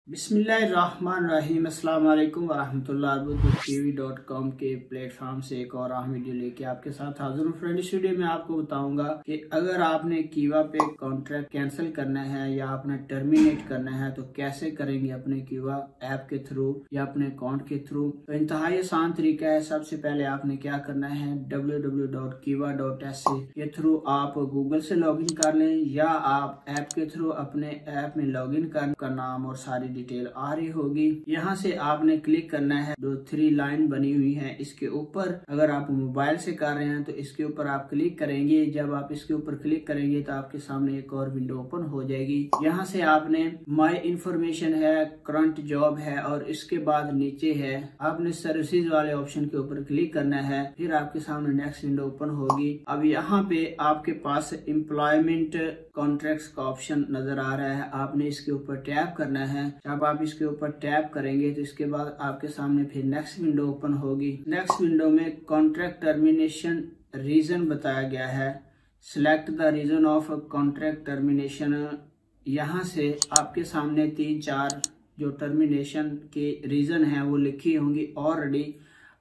बिस्मिल्लाहिर्रहमानिर्रहीम अस्सलाम वालेकुम वरहमतुल्लाहि.com के प्लेटफॉर्म से एक और अहम वीडियो लेके आपके साथ हाजिर हूँ। फ्रेंड, इस वीडियो में आपको बताऊंगा कि अगर आपने कीवा पे कॉन्ट्रैक्ट कैंसिल करना है या आपने टर्मिनेट करना है तो कैसे करेंगे अपने कीवा ऐप के थ्रू या अपने अकाउंट के थ्रू। तो इंतहाई आसान तरीका है। सबसे पहले आपने क्या करना है, www.kiva.se के थ्रू आप गूगल से लॉगिन कर लें या आप ऐप के थ्रू अपने ऐप में लॉगिन का नाम और सारी डिटेल आ रही होगी। यहाँ से आपने क्लिक करना है, जो 3 लाइन बनी हुई है इसके ऊपर। अगर आप मोबाइल से कर रहे हैं तो इसके ऊपर आप क्लिक करेंगे। जब आप इसके ऊपर क्लिक करेंगे तो आपके सामने एक और विंडो ओपन हो जाएगी। यहाँ से आपने माई इंफॉर्मेशन है, करंट जॉब है और इसके बाद नीचे है आपने सर्विसेज वाले ऑप्शन के ऊपर क्लिक करना है। फिर आपके सामने नेक्स्ट विंडो ओपन होगी। अब यहाँ पे आपके पास एम्प्लॉयमेंट कॉन्ट्रैक्ट्स का ऑप्शन नजर आ रहा है, आपने इसके ऊपर टैप करना है। जब आप इसके ऊपर टैप करेंगे तो इसके बाद आपके सामने फिर नेक्स्ट विंडो ओपन होगी। नेक्स्ट विंडो में कॉन्ट्रैक्ट टर्मिनेशन रीजन बताया गया है। Select the reason of contract termination. यहाँ से आपके सामने 3-4 जो टर्मिनेशन के रीजन है वो लिखी होंगी ऑलरेडी।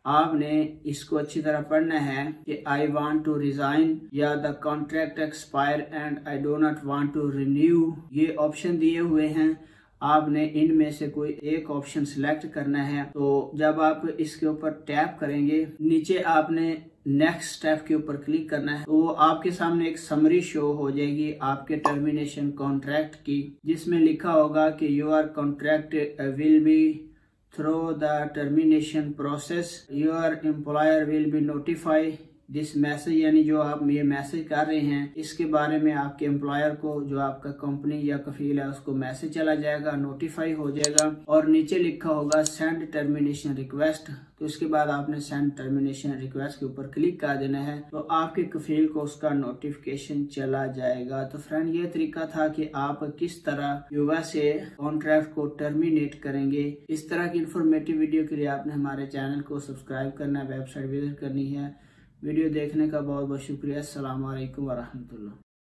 आपने इसको अच्छी तरह पढ़ना है कि आई वांट टू रिजाइन या the contract expire and I do not want to renew, ये ऑप्शन दिए हुए हैं। आपने इनमें से कोई एक ऑप्शन सिलेक्ट करना है। तो जब आप इसके ऊपर टैप करेंगे नीचे आपने नेक्स्ट स्टेप के ऊपर क्लिक करना है। तो आपके सामने एक समरी शो हो जाएगी आपके टर्मिनेशन कॉन्ट्रैक्ट की, जिसमें लिखा होगा कि your contract will be through the termination process, your employer will be notify this message, यानी जो आप ये मैसेज कर रहे हैं इसके बारे में आपके एम्प्लॉयर को, जो आपका कंपनी या कफील है, उसको मैसेज चला जाएगा, नोटिफाई हो जाएगा। और नीचे लिखा होगा सेंड टर्मिनेशन रिक्वेस्ट। तो इसके बाद आपने सेंड टर्मिनेशन रिक्वेस्ट के ऊपर क्लिक कर देना है तो आपके कफील को उसका नोटिफिकेशन चला जाएगा। तो फ्रेंड, ये तरीका था कि आप किस तरह कीवा से कॉन्ट्रैक्ट को टर्मिनेट करेंगे। इस तरह की इंफॉर्मेटिव वीडियो के लिए आपने हमारे चैनल को सब्सक्राइब करना है, वेबसाइट विजिट करनी है। वीडियो देखने का बहुत बहुत शुक्रिया। अस्सलाम वालेकुम वरहमतुल्लाह।